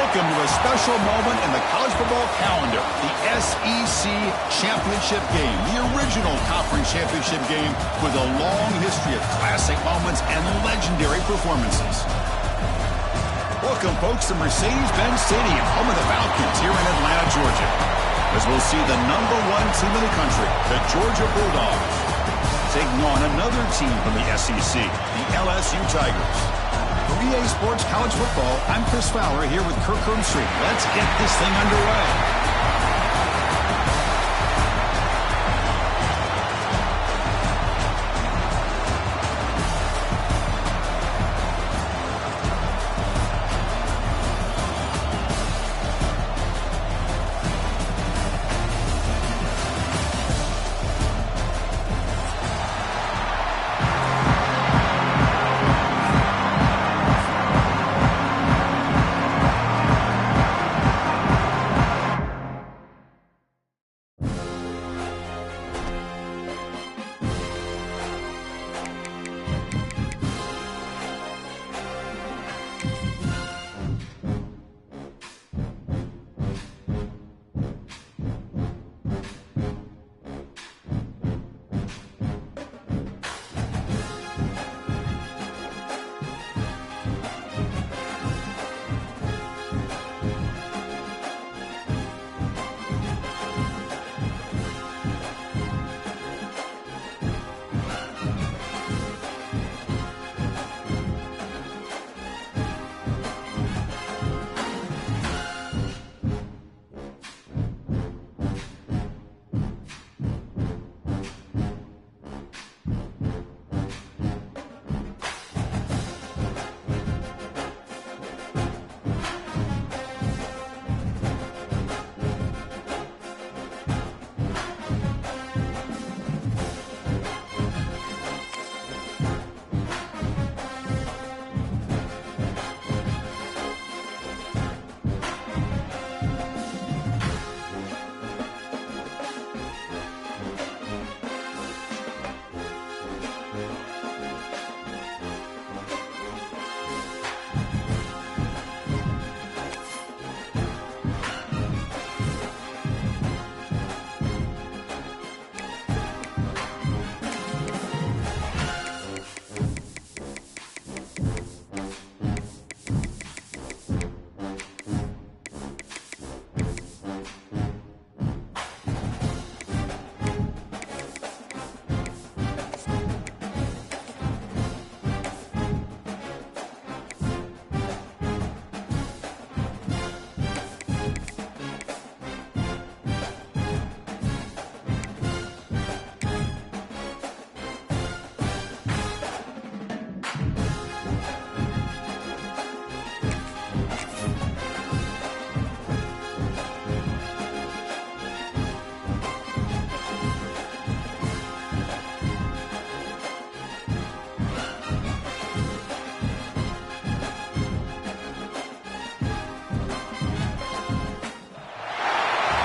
Welcome to a special moment in the college football calendar, the SEC Championship Game, the original conference championship game with a long history of classic moments and legendary performances. Welcome, folks, to Mercedes-Benz Stadium, home of the Falcons here in Atlanta, Georgia, as we'll see the #1 team in the country, the Georgia Bulldogs, taking on another team from the SEC, the LSU Tigers. For EA Sports College Football, I'm Chris Fowler here with Kirk Herbstreit. Let's get this thing underway.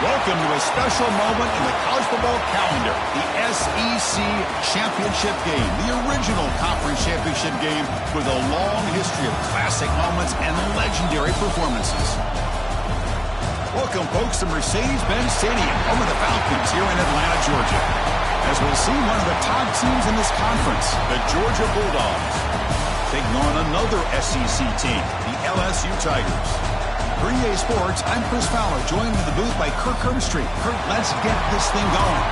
Welcome to a special moment in the college football calendar, the SEC Championship Game, the original conference championship game with a long history of classic moments and legendary performances. Welcome, folks, to Mercedes-Benz Stadium, home of the Falcons here in Atlanta, Georgia, as we'll see one of the top teams in this conference, the Georgia Bulldogs, taking on another SEC team, the LSU Tigers. For EA Sports, I'm Chris Fowler, joined in the booth by Kirk Herbstreit. Kirk, let's get this thing going.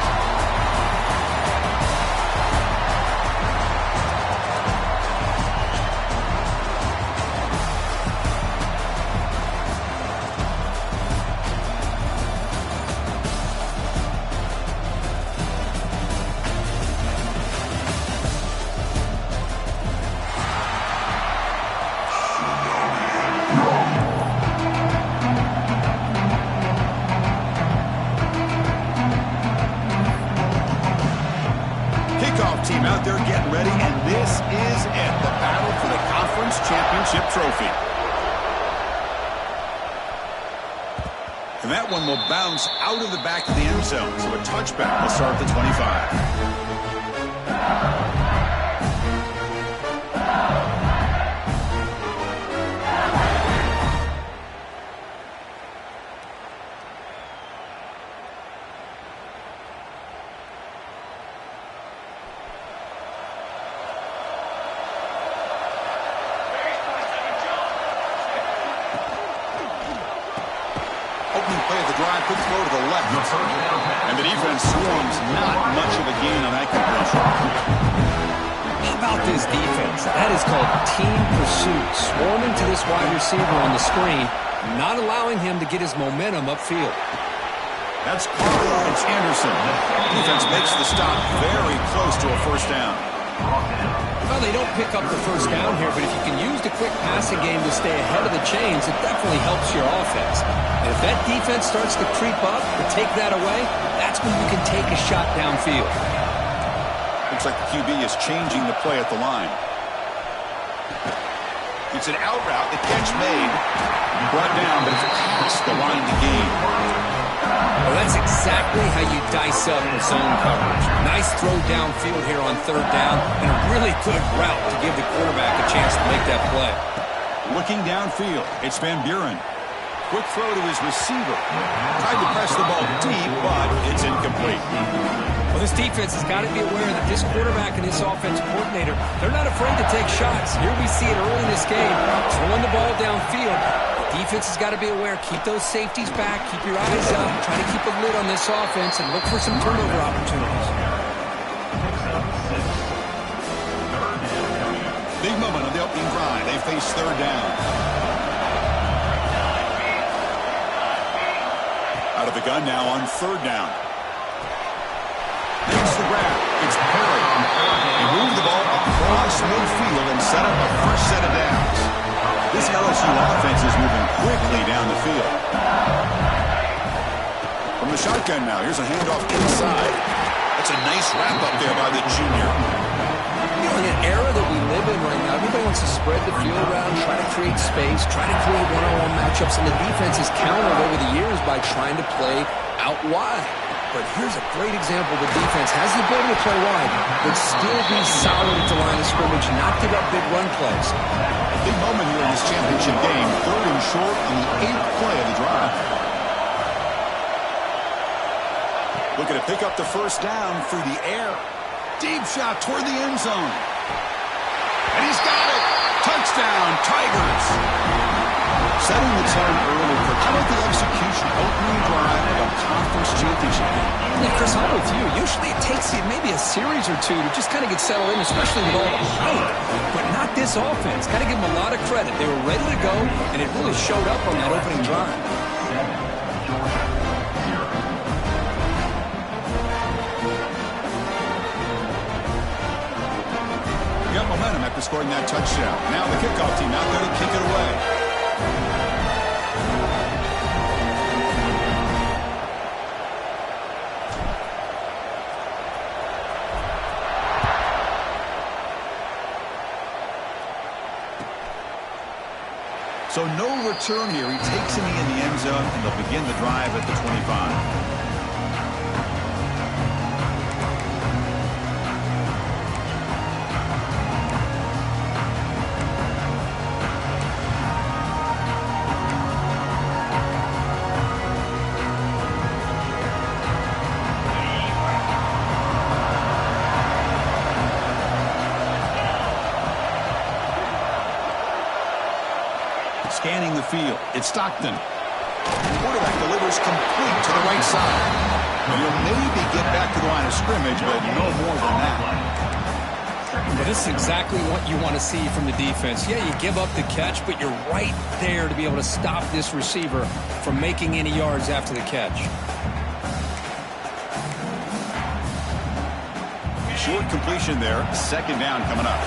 Team out there getting ready, and this is it, the battle for the conference championship trophy. And that one will bounce out of the back of the end zone, so a touchback will start at the 25. quick throw to the left. And the defense swarms. Not much of a gain on that completion. How about this defense? That is called team pursuit. Swarming to this wide receiver on the screen, not allowing him to get his momentum upfield. That's Carter. It's Anderson. Defense makes the stop very close to a first down. Well, they don't pick up the first down here, but if you can use the quick passing game to stay ahead of the chains, it definitely helps your offense. And if that defense starts to creep up or take that away, that's when you can take a shot downfield. Looks like the QB is changing the play at the line. It's an out route. The catch made. Brought down, but it's past the line to gain. Well, that's exactly how you dice up the zone coverage. Nice throw downfield here on third down, and a really good route to give the quarterback a chance to make that play. Looking downfield, it's Van Buren. Quick throw to his receiver. Tried to press the ball deep, but it's incomplete. Well, this defense has got to be aware that this quarterback and this offensive coordinator, they're not afraid to take shots. Here we see it early in this game, throwing the ball downfield. The defense has got to be aware. Keep those safeties back. Keep your eyes up. Try to keep a lid on this offense and look for some turnover opportunities. Big moment on the opening drive. They face third down. Out of the gun now on third down. Makes the grab. It's Perry. He moved the ball across midfield and set up a first set of downs. This LSU offense is moving quickly down the field. From the shotgun now, here's a handoff inside. That's a nice wrap up there by the junior. You know, in an era that we live in right now, everybody wants to spread the field around, try to create space, try to create one-on-one matchups, and the defense has countered over the years by trying to play out wide. But here's a great example. The defense has the ability to play wide, but still be solid at the line of scrimmage, not give up big run plays. Big moment here in this championship game. Third and short on the 8th play of the drive. Looking to pick up the first down through the air. Deep shot toward the end zone. And he's got it. Touchdown, Tigers. Setting the tone early. How about the execution? Opening drive of a conference championship game. Yeah, Chris, I'm with you. Usually it takes you maybe a series or two to just kind of get settled in, especially with all the hype. But not this offense. Got to give them a lot of credit. They were ready to go, and it really showed up on that opening drive. Got momentum after scoring that touchdown. Now the kickoff team out there to kick it away. So no return here. He takes him in the end zone, and they'll begin the drive at the 25. Scanning the field. It's Stockton. Quarterback delivers complete to the right side. He'll maybe get back to the line of scrimmage, but no more than that. Well, this is exactly what you want to see from the defense. Yeah, you give up the catch, but you're right there to be able to stop this receiver from making any yards after the catch. Short completion there. Second down coming up.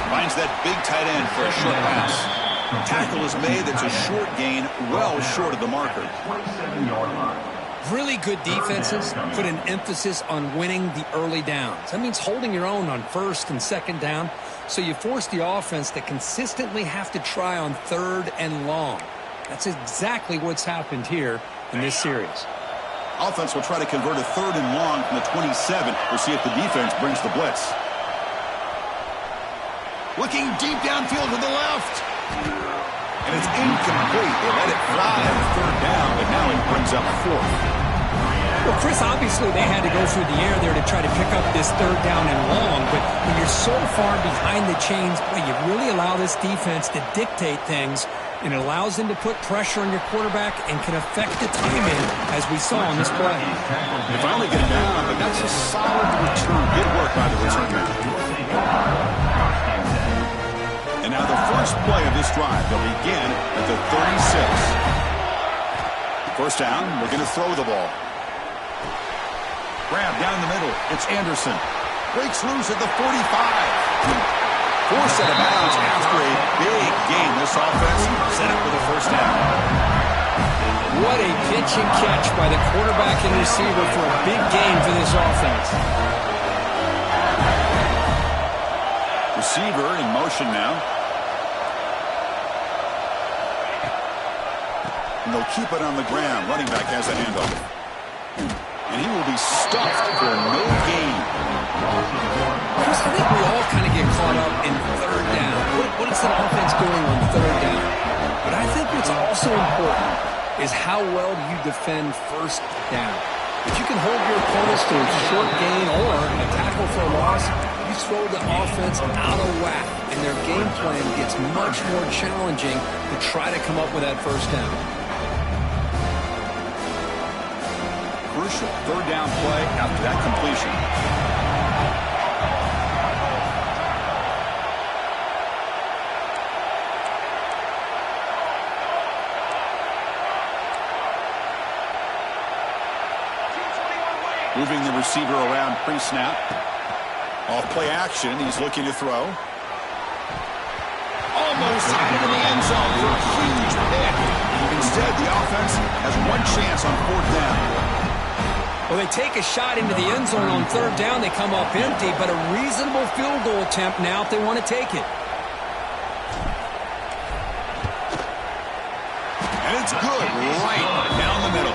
Finds that big tight end for a short pass. Tackle is made. That's a short gain, well short of the marker. Really good defenses put an emphasis on winning the early downs. That means holding your own on first and second down, so you force the offense to consistently have to try on third and long. That's exactly what's happened here in this series. Offense will try to convert a third and long from the 27. We'll see if the defense brings the blitz. Looking deep downfield to the left. And it's incomplete. They let it fly on third down, but now it brings up fourth. Well, Chris, obviously they had to go through the air there to try to pick up this third down and long, but when you're so far behind the chains, boy, you really allow this defense to dictate things, and it allows them to put pressure on your quarterback and can affect the timing, as we saw on this play. They finally get down, but that's a solid return. Good work by the return man. And now the first play of this drive will begin at the 36. First down, we're going to throw the ball. Grab down the middle. It's Anderson. Breaks loose at the 45. Forced out of bounds after a big gain. This offense set up with a first down. What a pitch and catch by the quarterback and receiver for a big gain for this offense. Receiver in motion now. And they'll keep it on the ground. Running back has a handoff. And he will be stuffed for no gain. Chris, I think we all kind of get caught up in third down. What is the offense doing on third down? But I think what's also important is how well do you defend first down. If you can hold your opponents to a short gain or a tackle for a loss, you throw the offense out of whack, and their game plan gets much more challenging to try to come up with that first down. Crucial third down play after that completion. Moving the receiver around pre-snap. Off play action, he's looking to throw. Almost into the end zone for a huge pick. Instead, the offense has one chance on fourth down. Well, they take a shot into the end zone on third down. They come up empty, but a reasonable field goal attempt now if they want to take it. And it's good, right down the middle.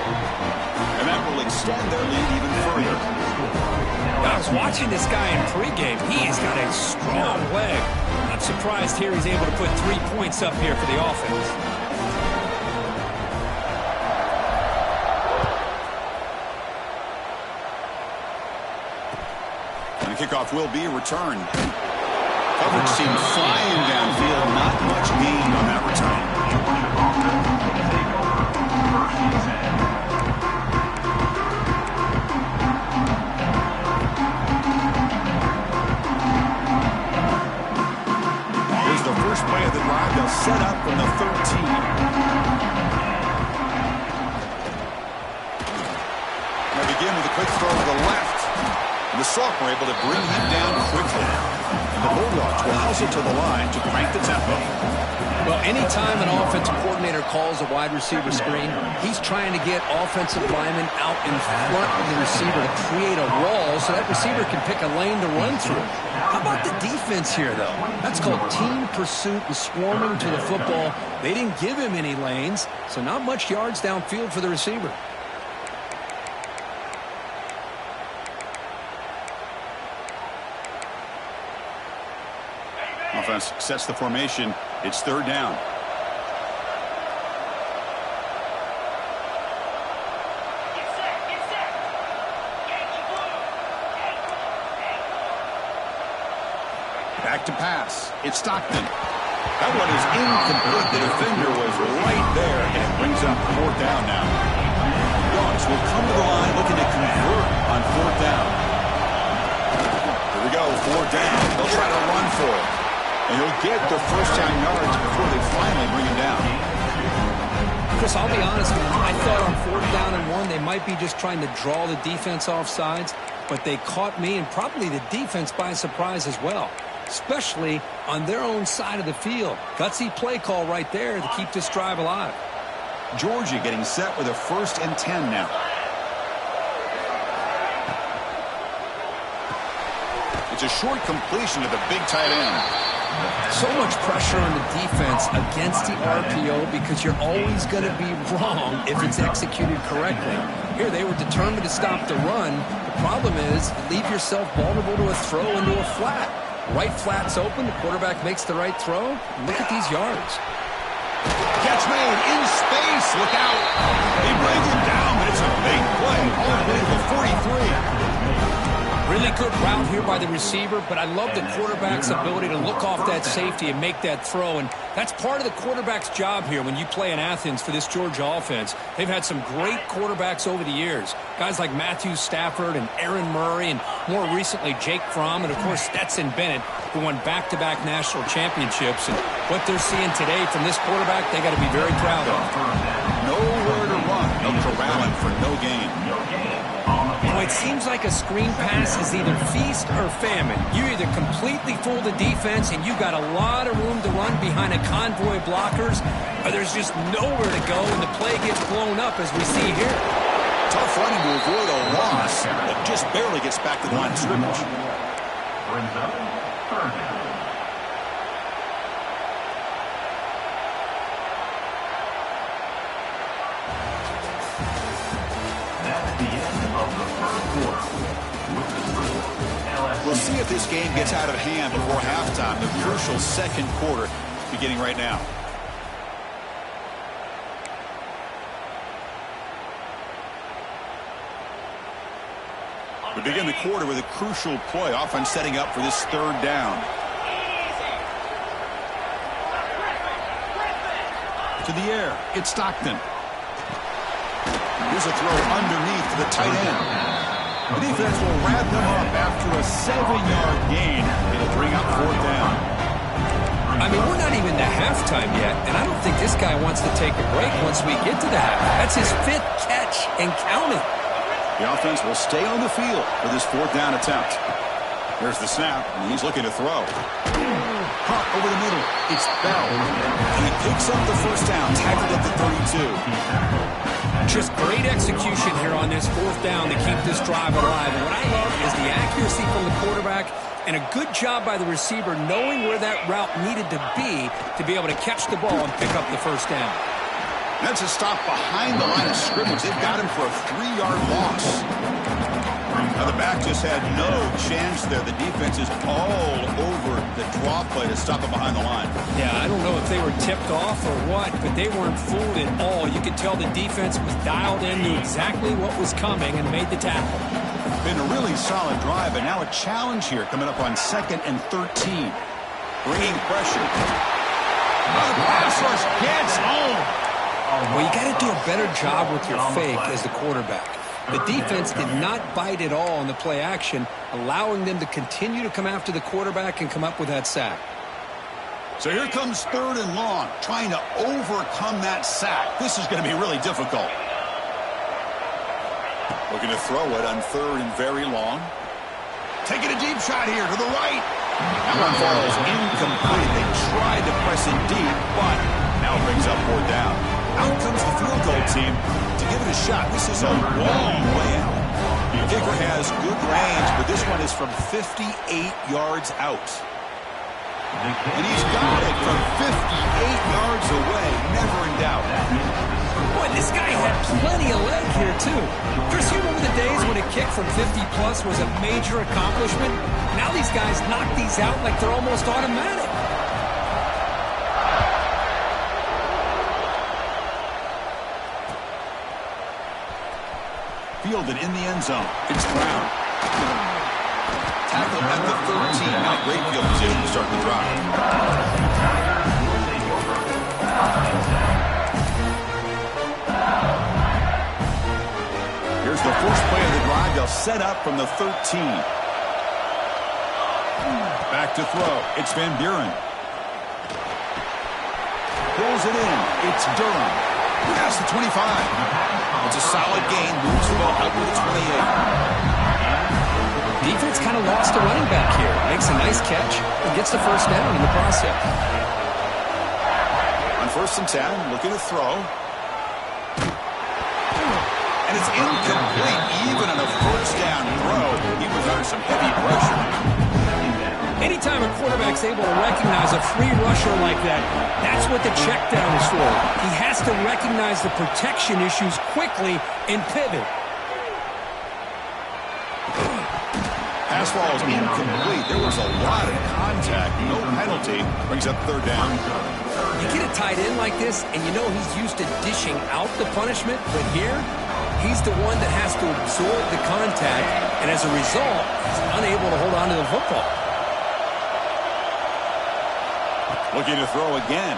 And that will extend their lead even further. I was watching this guy in pregame. He has got a strong leg. I'm surprised here he's able to put 3 points up here for the offense. And the kickoff will be returned. Coverage seemed flying downfield. Not much gain on that return. Here's the first play of the drive. They'll set up from the 13. They begin with a quick throw to the left. And the sophomore able to bring him down quickly. And the Bulldogs will house it to the line to crank the tempo. Well, anytime an offensive coordinator calls a wide receiver screen, he's trying to get offensive linemen out in front of the receiver to create a wall so that receiver can pick a lane to run through. How about the defense here, though? That's called team pursuit and swarming to the football. They didn't give him any lanes, so not much yards downfield for the receiver. Offense sets the formation. It's third down. Back to pass. It's Stockton. That one is incomplete. The defender was right there, and it brings up fourth down now. Dogs will come to the line looking to convert on fourth down. Here we go, fourth down. They'll try to run for it. And he'll get the first down yards before they finally bring him down. Chris, I'll be honest, I thought on fourth down and one, they might be just trying to draw the defense off sides, but they caught me and probably the defense by surprise as well, especially on their own side of the field. Gutsy play call right there to keep this drive alive. Georgia getting set with a 1st and 10 now. It's a short completion to the big tight end. So much pressure on the defense against the RPO because you're always going to be wrong if it's executed correctly. Here they were determined to stop the run. The problem is you leave yourself vulnerable to a throw into a flat. Right flat's open. The quarterback makes the right throw. Look at these yards. Catch made in space. Look out. He brings him down, but it's a big play. All the way to the 43. Really good route here by the receiver, but I love the quarterback's ability to look off that safety and make that throw. And that's part of the quarterback's job here when you play in Athens for this Georgia offense. They've had some great quarterbacks over the years. Guys like Matthew Stafford and Aaron Murray, and more recently Jake Fromm, and of course Stetson Bennett, who won back-to-back national championships. And what they're seeing today from this quarterback, they got to be very proud of. Nowhere to run. No corralling for no gain. Well, it seems like a screen pass is either feast or famine. You either completely fool the defense and you got a lot of room to run behind a convoy of blockers, or there's just nowhere to go and the play gets blown up as we see here. Tough running to avoid a loss, but just barely gets back to the line of scrimmage. Brings up third down. We'll see if this game gets out of hand before halftime. The crucial second quarter beginning right now. We begin the quarter with a crucial play. Offense setting up for this third down. To the air. It's Stockton. Here's a throw underneath to the tight end. The defense will wrap them up after a 7-yard gain. It'll bring up fourth down. I mean, we're not even to halftime yet, and I don't think this guy wants to take a break once we get to the half. That's his 5th catch and counting. The offense will stay on the field for this fourth down attempt. There's the snap, and he's looking to throw. Caught over the middle. It's Bell. And he picks up the first down, tackled at the 32. Just great execution here on this fourth down to keep this drive alive. And what I love is the accuracy from the quarterback and a good job by the receiver knowing where that route needed to be able to catch the ball and pick up the first down. That's a stop behind the line of scrimmage. They've got him for a 3-yard loss. Now the back just had no chance there. The defense is all over the draw play to stop him behind the line. Yeah, I don't know if they were tipped off or what, but they weren't fooled at all. You could tell the defense was dialed in, knew exactly what was coming, and made the tackle. Been a really solid drive, and now a challenge here coming up on 2nd and 13. Bringing pressure. The pass rush gets home. Well, you got to do a better job with your fake as the quarterback. The defense did not bite at all on the play action, allowing them to continue to come after the quarterback and come up with that sack. So here comes 3rd and long, trying to overcome that sack. This is going to be really difficult. Looking to throw it on 3rd and very long. Taking a deep shot here to the right. That one falls incomplete. They tried to press it deep, but now brings up fourth down. Out comes the field goal team to give it a shot. This is a long way out. The kicker has good range, but this one is from 58 yards out. And he's got it from 58 yards away. Never in doubt. Boy, this guy had plenty of leg here, too. Chris, you remember the days when a kick from 50-plus was a major accomplishment? Now these guys knock these out like they're almost automatic. Fielded in the end zone. It's Brown. Tackled at the 13. Now great field position to start the drive. Here's the first play of the drive. They'll set up from the 13. Back to throw. It's Van Buren. Pulls it in. It's Durham. Past the 25. It's a solid gain. Moves the ball out to the 28. Defense kind of lost a running back here. Makes a nice catch and gets the first down in the process. On 1st and 10, looking to throw. And it's incomplete. Even on a first down throw, he was under some heavy pressure. Anytime a quarterback's able to recognize a free rusher like that, that's what the check down is for. He has to recognize the protection issues quickly and pivot. Pass ball is incomplete. There was a lot of contact. No penalty. Brings up 3rd down. You get a tight end like this, and you know he's used to dishing out the punishment, but here, he's the one that has to absorb the contact, and as a result, he's unable to hold on to the football. Looking to throw again.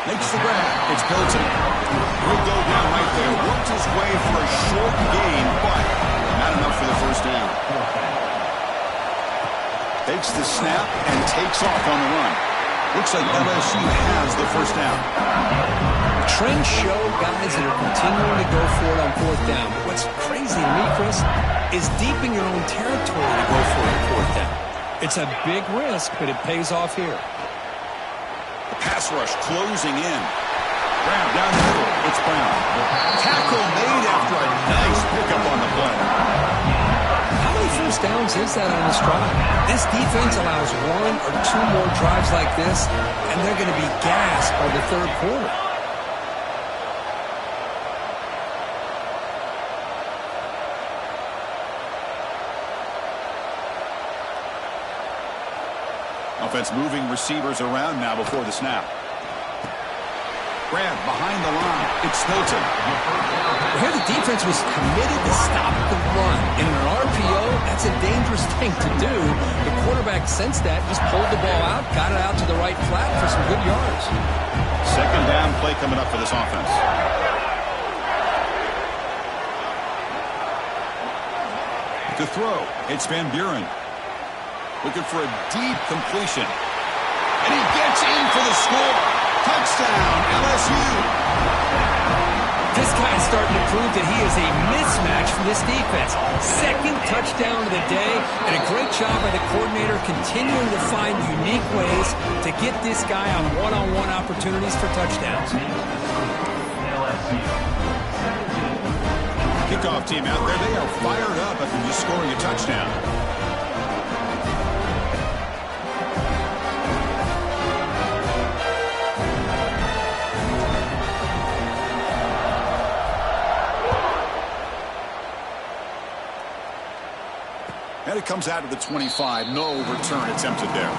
Makes the grab. It's Hilton. He'll go down right there. Worked his way for a short gain, but not enough for the first down. Takes the snap and takes off on the run. Looks like LSU has the first down. Trends show guys that are continuing to go for it on fourth down. But what's crazy to me, Chris, is deep in your own territory to go for it on fourth down. It's a big risk, but it pays off here. The pass rush closing in. Grab down the middle. It's Brown. Tackle made after a nice pickup on the play. How many first downs is that on this drive? This defense allows one or two more drives like this, and they're going to be gassed by the third quarter. Offense moving receivers around now before the snap. Grab behind the line. It's Hilton. Here the defense was committed to stop the run. In an RPO, that's a dangerous thing to do. The quarterback sensed that, just pulled the ball out, got it out to the right flat for some good yards. Second down play coming up for this offense. To throw, it's Van Buren. Looking for a deep completion. And he gets in for the score. Touchdown, LSU. This guy's starting to prove that he is a mismatch for this defense. Second touchdown of the day, and a great job by the coordinator continuing to find unique ways to get this guy on one-on-one opportunities for touchdowns. Kickoff team out there. They are fired up after just scoring a touchdown. And it comes out of the 25. No return attempted there.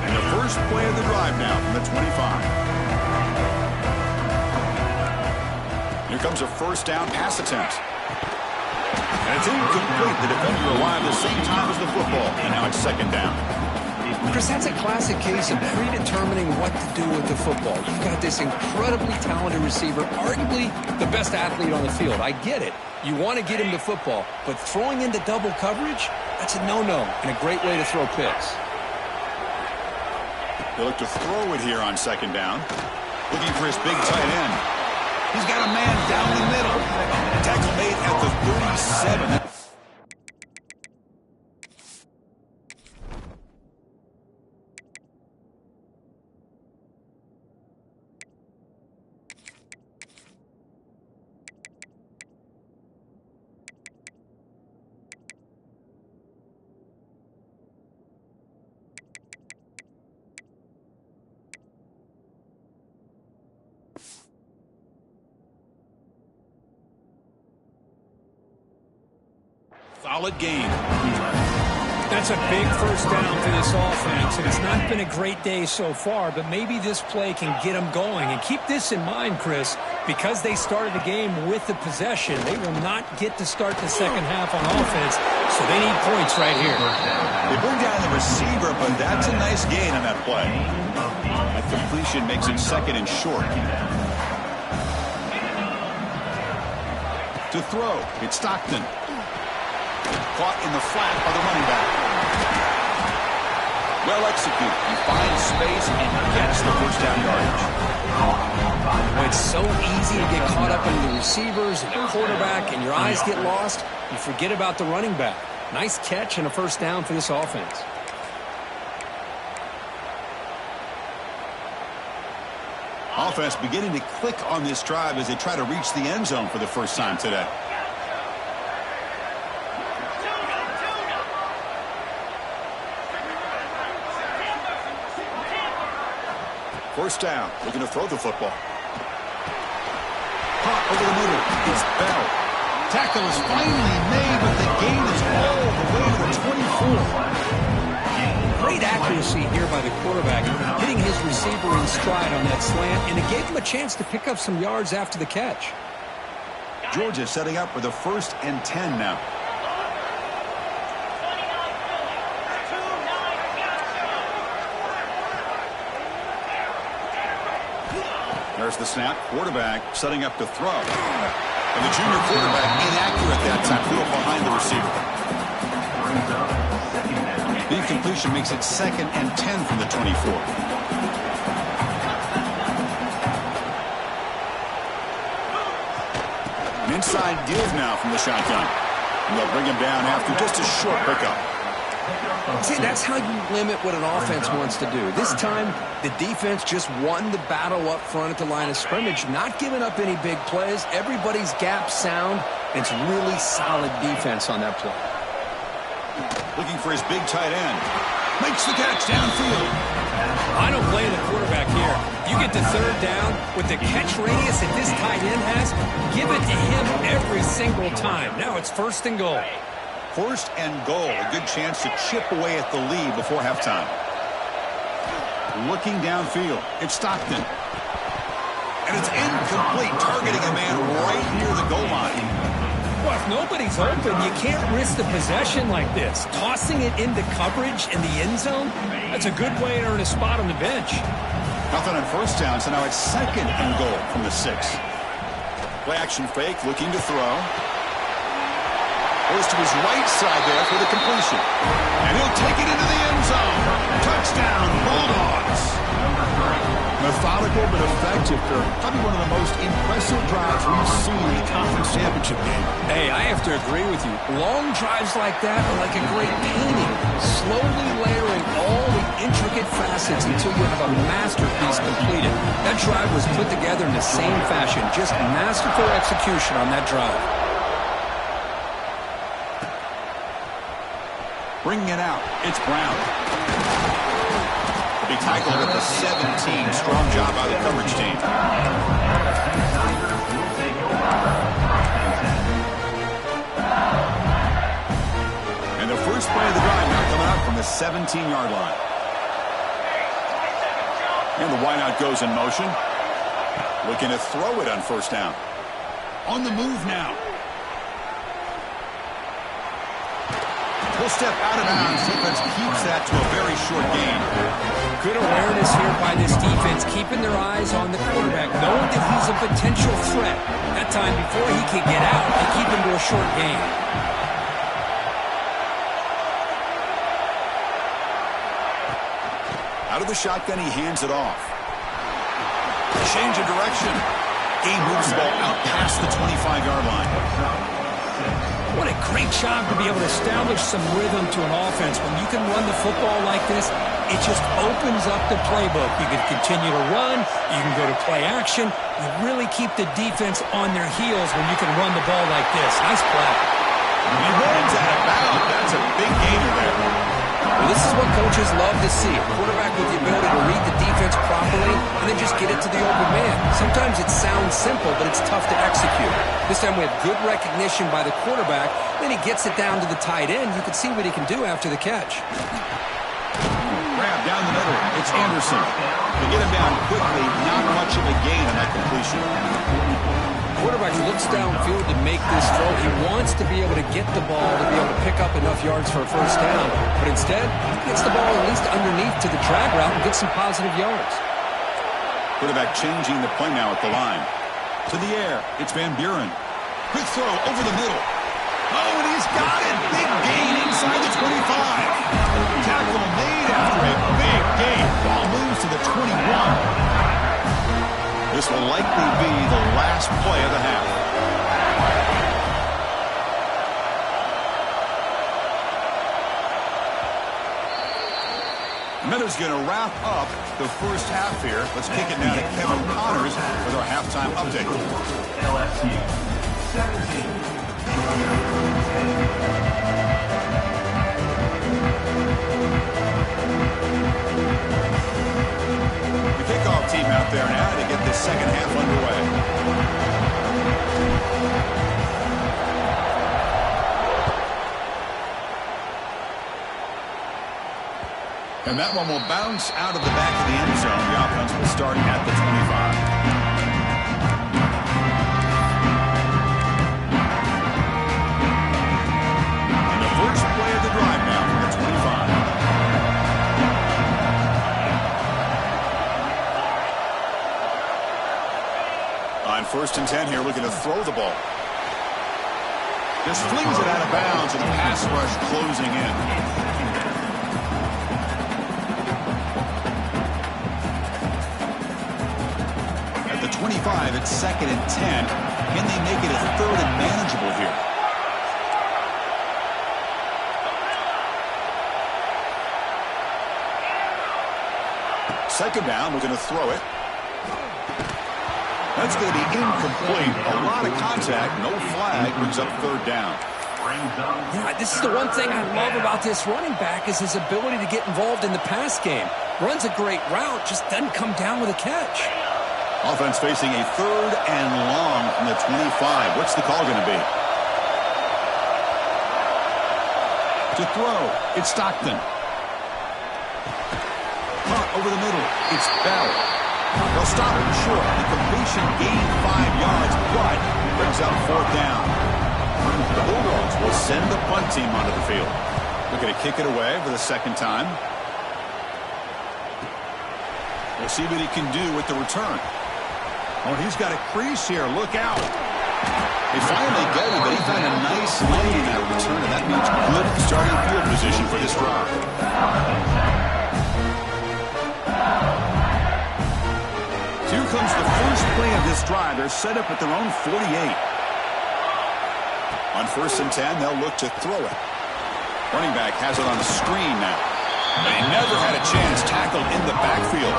And the first play of the drive now from the 25. Here comes a first down pass attempt. And it's incomplete. The defender arrived at the same time as the football. And now it's second down. Chris, that's a classic case of predetermining what to do with the football. You've got this incredibly talented receiver, arguably the best athlete on the field. I get it. You want to get him the football. But throwing into double coverage, that's a no-no and a great way to throw picks. They look to throw it here on second down. Looking for his big tight end. He's got a man down the middle. Tackle made at the 37. Solid game. That's a big first down for this offense, and it's not been a great day so far, but maybe this play can get them going. And keep this in mind, Chris, because they started the game with the possession, they will not get to start the second half on offense, so they need points right here. They bring down the receiver, but that's a nice gain on that play. That completion makes it second and short. To throw, it's Stockton. Caught in the flat by the running back. Well executed. He finds space and gets the first down yardage. Well, it's so easy to get caught up in the receivers and the quarterback, and your eyes get lost. You forget about the running back. Nice catch and a first down for this offense. Offense beginning to click on this drive as they try to reach the end zone for the first time today. First down, looking to throw the football. Caught over the middle. It's Bell. Tackle is finally made, but the gain is all the way to the 24. Great accuracy here by the quarterback, hitting his receiver in stride on that slant, and it gave him a chance to pick up some yards after the catch. Georgia setting up for the 1st and 10 now. There's the snap. Quarterback setting up to throw. And the junior quarterback inaccurate that time. Threw up behind the receiver. The incompletion makes it 2nd and 10 from the 24. An inside give now from the shotgun. And they'll bring him down after just a short pickup. See, that's how you limit what an offense wants to do. This time, the defense just won the battle up front at the line of scrimmage, not giving up any big plays. Everybody's gap sound. It's really solid defense on that play. Looking for his big tight end. Makes the catch downfield. I don't blame the quarterback here. You get to 3rd down with the catch radius that this tight end has, give it to him every single time. Now it's 1st and goal. 1st and goal. A good chance to chip away at the lead before halftime. Looking downfield. It's Stockton. And it's incomplete, targeting a man right near the goal line. Well, if nobody's open, you can't risk the possession like this. Tossing it into coverage in the end zone, that's a good way to earn a spot on the bench. Nothing on 1st down, so now it's 2nd and goal from the 6. Play action fake, looking to throw. Goes to his right side there for the completion. And he'll take it into the end zone. Touchdown, Bulldogs. Methodical but effective, Kirk. Probably one of the most impressive drives we've seen in the conference championship game. Hey, I have to agree with you. Long drives like that are like a great painting, slowly layering all the intricate facets until you have a masterpiece completed. That drive was put together in the same fashion, just masterful execution on that drive. Bringing it out, it's Brown. He'll be tackled at the 17. Strong job by the coverage team. And the first play of the drive now coming out from the 17-yard line. And the wideout goes in motion. Looking to throw it on 1st down. On the move now. He'll step out of bounds. Defense keeps that to a very short gain. Good awareness here by this defense, keeping their eyes on the quarterback, knowing that he's a potential threat. That time before he can get out, they keep him to a short gain. Out of the shotgun, he hands it off. Change of direction. He moves the ball out past the 25-yard line. What a great job to be able to establish some rhythm to an offense. When you can run the football like this, it just opens up the playbook. You can continue to run. You can go to play action. You really keep the defense on their heels when you can run the ball like this. Nice play. He runs out of bounds. That's a big gainer there. Well, this is what coaches love to see. A quarterback with the ability to read the defense properly and then just get it to the open man. Sometimes it sounds simple, but it's tough to execute. This time we have good recognition by the quarterback. Then he gets it down to the tight end. You can see what he can do after the catch. Grab down the middle. It's Anderson. They get him down quickly. Not much of a gain on that completion. Quarterback looks downfield to make this throw. He wants to be able to get the ball to be able to pick up enough yards for a 1st down. But instead, he gets the ball at least underneath to the drag route and gets some positive yards. Quarterback changing the play now at the line. To the air. It's Van Buren. Quick throw over the middle. Oh, and he's got it. Big gain inside the 25. Tackle made after a big gain. Ball moves to the 21. This will likely be the last play of the half. Miller's going to wrap up the 1st half here. Let's kick it now to Kevin Connors with our halftime update. LSU 17. The kickoff team out there now to get this second half underway. And that one will bounce out of the back of the end zone. The offense will start at the 25. First play of the drive now from the 25. On 1st and 10 here, looking to throw the ball. Just flings it out of bounds, and the pass rush closing in. At the 25, it's 2nd and 10. Can they make it a 3rd and manageable here? Second down, we're going to throw it. That's going to be incomplete. A lot of contact, no flag, brings up 3rd down. Yeah, this is the one thing I love about this running back is his ability to get involved in the pass game. Runs a great route, just doesn't come down with a catch. Offense facing a 3rd and long from the 25. What's the call going to be? To throw, it's Stockton. Over the middle, it's Bell. They'll stop him short. The completion gained 5 yards, but brings up 4th down. The Bulldogs will send the punt team onto the field. Looking to kick it away for the 2nd time. We'll see what he can do with the return. Oh, he's got a crease here. Look out. They finally get him, but he found a nice lane in that return, and that means good starting field position for this drive. Here comes the first play of this drive. They're set up at their own 48. On 1st and 10, they'll look to throw it. Running back has it on the screen now. They never had a chance, tackled in the backfield.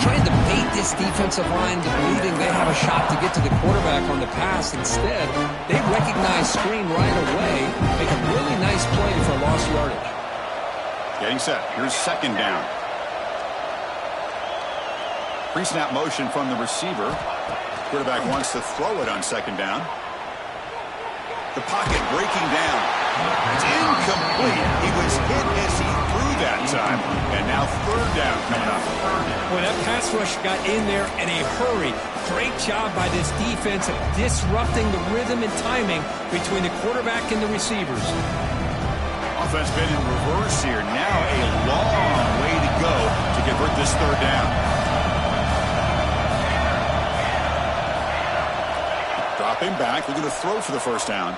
Trying to bait this defensive line to believing they have a shot to get to the quarterback on the pass. Instead, they recognize screen right away, make a really nice play for lost yardage. Getting set. Here's 2nd down. Pre-snap motion from the receiver. Quarterback wants to throw it on 2nd down. The pocket breaking down. It's incomplete. He was hit as he threw that time. And now 3rd down coming up. Well, that pass rush got in there in a hurry. Great job by this defense of disrupting the rhythm and timing between the quarterback and the receivers. Offense been in reverse here. Now a long way to go to convert this 3rd down. Dropping back, we're going to throw for the 1st down.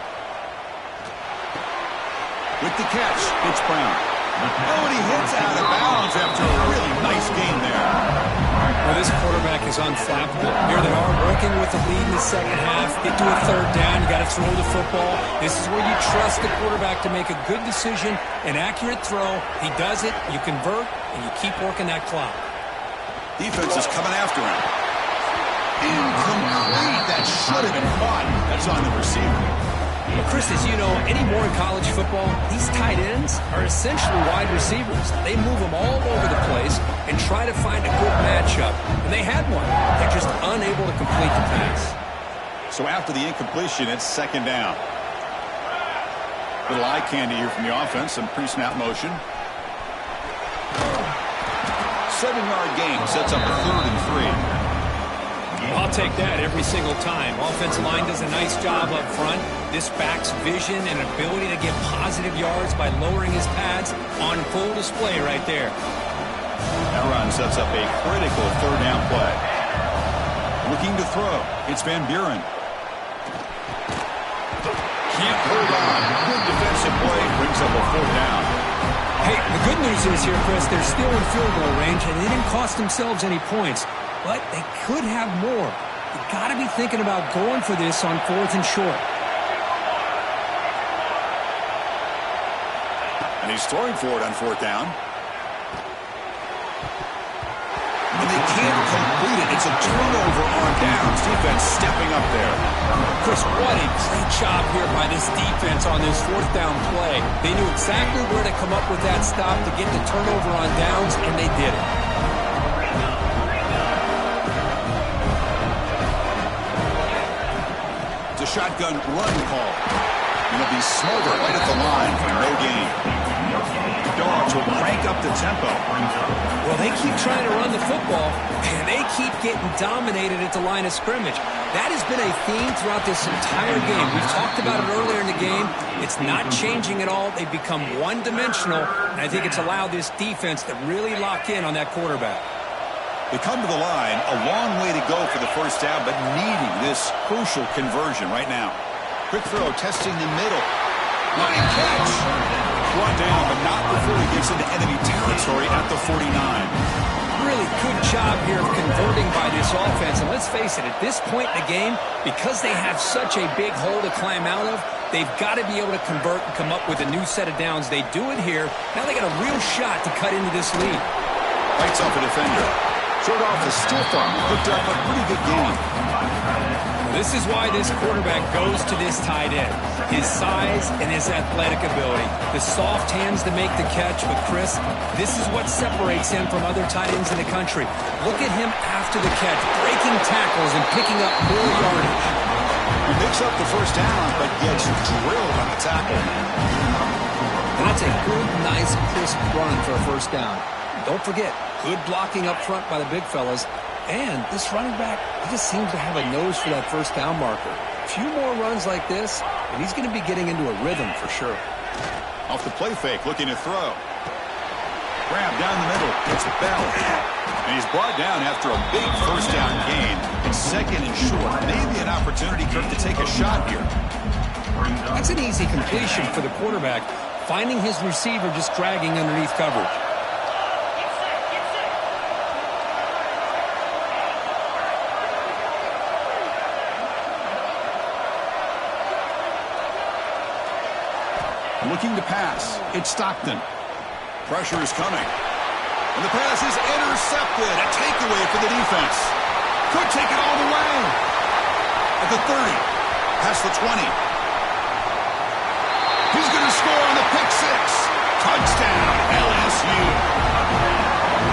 With the catch, it's Brown. Oh, and he hits out of bounds after a really nice gain there. Well, this quarterback is unflappable. Here they are working with the lead in the 2nd half. Get to a 3rd down, you got to throw the football. This is where you trust the quarterback to make a good decision, an accurate throw. He does it, you convert, and you keep working that clock. Defense is coming after him. Incomplete. That should have been caught. That's on the receiver. Well, Chris, as you know, anymore in college football, these tight ends are essentially wide receivers. They move them all over the place and try to find a good matchup. And they had one. They're just unable to complete the pass. So after the incompletion, it's 2nd down. Little eye candy here from the offense. Some pre-snap motion. 7-yard gain sets up a 3rd and 3. I'll take that every single time. Offensive line does a nice job up front. This back's vision and ability to get positive yards by lowering his pads on full display right there. That run sets up a critical 3rd down play. Looking to throw. It's Van Buren. Can't hold on. Good defensive play. Brings up a 4th down. Hey, the good news is here, Chris, they're still in field goal range, and they didn't cost themselves any points. But they could have more. You got to be thinking about going for this on 4th and short. And he's throwing for it on 4th down. And they can't complete it. It's a turnover on downs. Defense stepping up there. Chris, what a great job here by this defense on this 4th down play. They knew exactly where to come up with that stop to get the turnover on downs, and they did it. shotgun run call. And it'll be smothered right at the line for no gain. Dogs will crank up the tempo. Well, they keep trying to run the football, and they keep getting dominated at the line of scrimmage. That has been a theme throughout this entire game. We've talked about it earlier in the game. It's not changing at all. They've become one-dimensional, and I think it's allowed this defense to really lock in on that quarterback. They come to the line, a long way to go for the first down, but needing this crucial conversion right now. Quick throw, testing the middle. Line catch. Brought down, but not before he gets into enemy territory at the 49. Really good job here of converting by this offense. And let's face it, at this point in the game, because they have such a big hole to climb out of, they've got to be able to convert and come up with a new set of downs. They do it here. Now they got a real shot to cut into this lead. Bites off a defender. Short off the stiff arm. Picked up a pretty good game. This is why this quarterback goes to this tight end. His size and his athletic ability. The soft hands to make the catch, but Chris, this is what separates him from other tight ends in the country. Look at him after the catch, breaking tackles and picking up more yardage. He picks up the first down, but gets drilled on the tackle. And that's a good, nice, crisp run for a first down. Don't forget, good blocking up front by the big fellas. And this running back, he just seems to have a nose for that first down marker. A few more runs like this, and he's going to be getting into a rhythm for sure. Off the play fake, looking to throw. Grab down the middle, gets Bell. And he's brought down after a big first down gain. It's second and short. Maybe an opportunity, Kirk, to take a shot here. That's an easy completion for the quarterback, finding his receiver just dragging underneath coverage. Looking to pass. It's Stockton. Pressure is coming. And the pass is intercepted. A takeaway for the defense. Could take it all the way. At the 30. Past the 20. He's going to score on the pick six. Touchdown, LSU.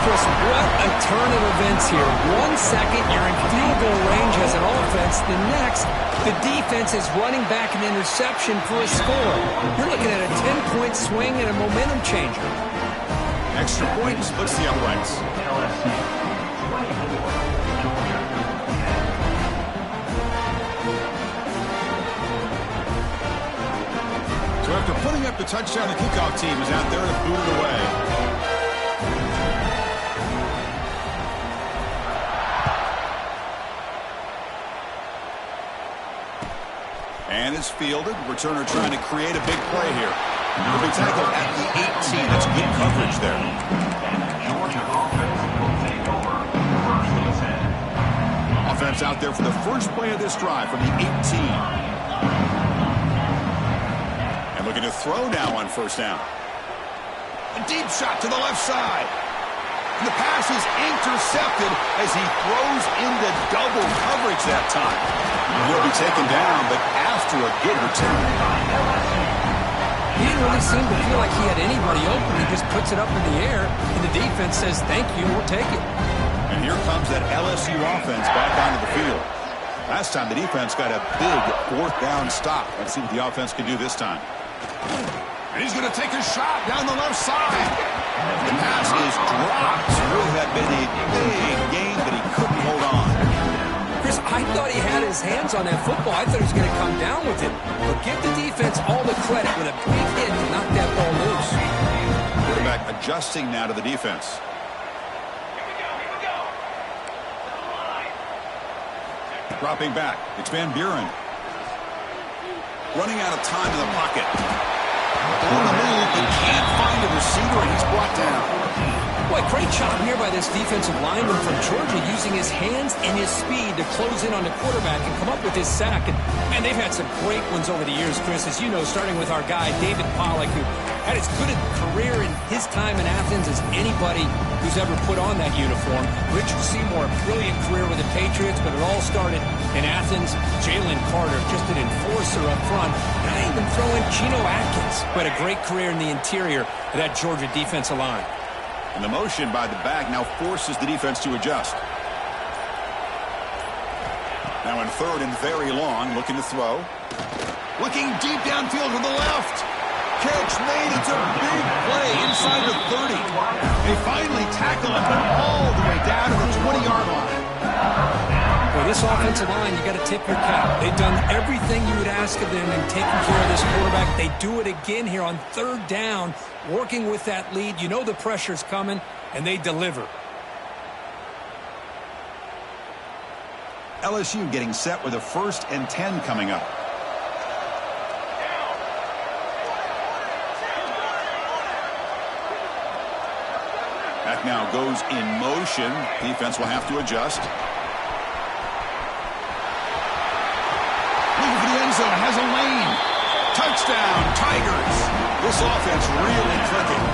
Chris, what a turn of events here. 1 second, you're in field goal range as an offense. The next, the defense is running back an interception for a score. You're looking at a 10-point swing and a momentum changer. Extra point splits the uprights. So after putting up the touchdown, the kickoff team is out there to boot it away. And it's fielded. Returner trying to create a big play here. The big tackle at the 18. That's good coverage there. Offense out there for the first play of this drive from the 18. And looking to throw now on first down. A deep shot to the left side. And the pass is intercepted as he throws into double coverage that time. He'll be taken down, but after a good return. He didn't really seem to feel like he had anybody open. He just puts it up in the air, and the defense says, thank you, we'll take it. And here comes that LSU offense back onto the field. Last time the defense got a big fourth down stop. Let's see what the offense can do this time. And he's going to take a shot down the left side. The pass is dropped. Would have been a big gain, but he couldn't hold on. Chris, I thought he had his hands on that football. I thought he was going to come down with it. But give the defense all the credit with a big hit to knock that ball loose. Quarterback adjusting now to the defense. Dropping back. It's Van Buren. Running out of time in the pocket. On the move, he can't find a receiver, and he's brought down. Boy, great job here by this defensive lineman from Georgia using his hands and his speed to close in on the quarterback and come up with his sack. And they've had some great ones over the years, Chris, as you know, starting with our guy, David Pollack, who had as good a career in his time in Athens as anybody who's ever put on that uniform. Richard Seymour, brilliant career with the Patriots, but it all started in Athens. Jalen Carter, just an enforcer up front. And I even throw in Geno Atkins, who had a great career in the interior of that Georgia defensive line. And the motion by the back now forces the defense to adjust. Now in third and very long, looking to throw. Looking deep downfield to the left. Catch made. It's a big play inside the 30. They finally tackle him all the way down to the 20-yard line. Well, this offensive line, you got to tip your cap. They've done everything you would ask of them in taking care of this quarterback. They do it again here on third down, working with that lead. You know the pressure's coming, and they deliver. LSU getting set with a 1st and 10 coming up. That now goes in motion. Defense will have to adjust. Looking for the end zone, has a lane. Touchdown, Tigers. This offense really clicking.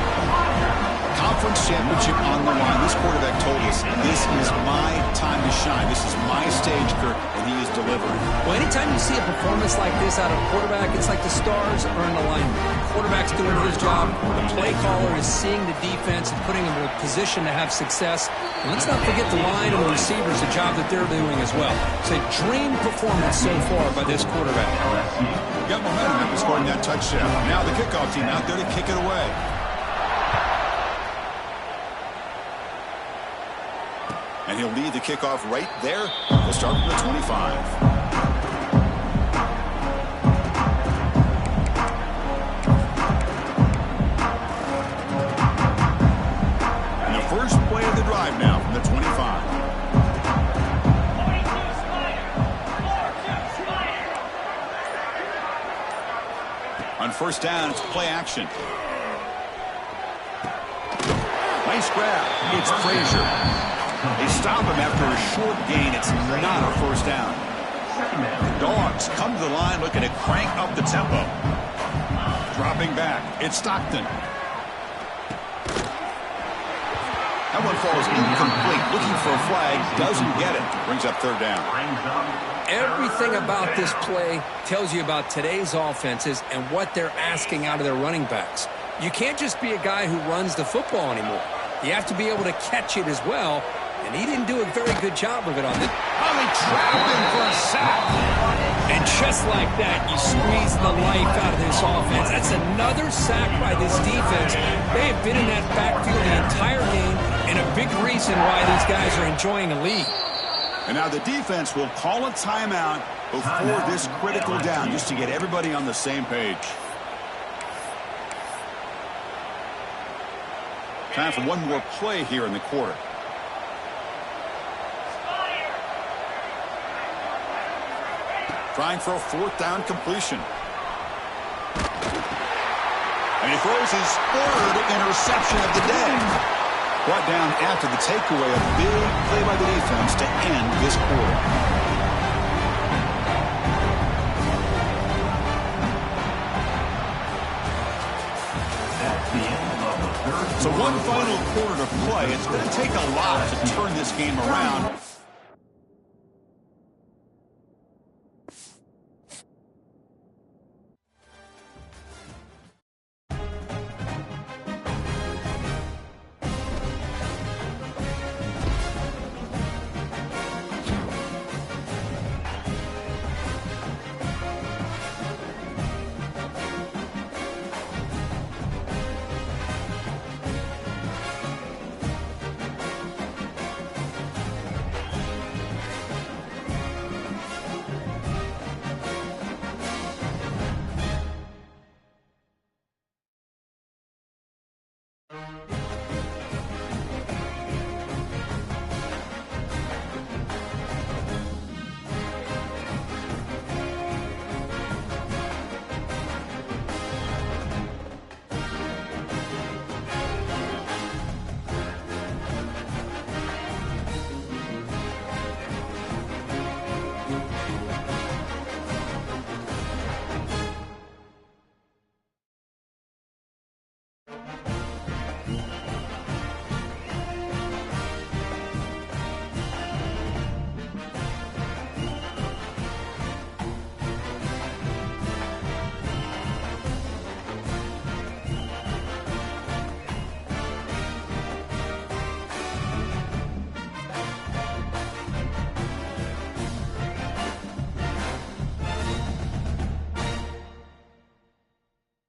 Conference championship on the line. This quarterback told us, this is my time to shine. This is my stage, Kirk, and he is delivering. Well, anytime you see a performance like this out of a quarterback, it's like the stars are in alignment. The quarterback's doing his job. The play caller is seeing the defense and putting him in a position to have success. And let's not forget the line and the receivers, the job that they're doing as well. It's a dream performance so far by this quarterback. Got momentum after scoring that touchdown. Now the kickoff team out there to kick it away. And he'll lead the kickoff right there. We'll start from the 25. And the first play of the drive now from the 25. On first down, it's play action. Nice grab. It's Frazier. They stop him after a short gain. It's not a first down. Dogs come to the line looking to crank up the tempo. Dropping back. It's Stockton. That one falls incomplete. Looking for a flag. Doesn't get it. Brings up third down. Everything about this play tells you about today's offenses and what they're asking out of their running backs. You can't just be a guy who runs the football anymore. You have to be able to catch it as well. And he didn't do a very good job of it on this. Oh, they trapped him for a sack. And just like that, you squeeze the life out of this offense. That's another sack by this defense. They have been in that backfield the entire game, and a big reason why these guys are enjoying a lead. And now the defense will call a timeout before this critical down, just to get everybody on the same page. Time for one more play here in the quarter. Trying for a fourth down completion. And he throws his 3rd interception of the day. Brought down after the takeaway. A big play by the defense to end this quarter. So one final quarter to play. It's going to take a lot to turn this game around.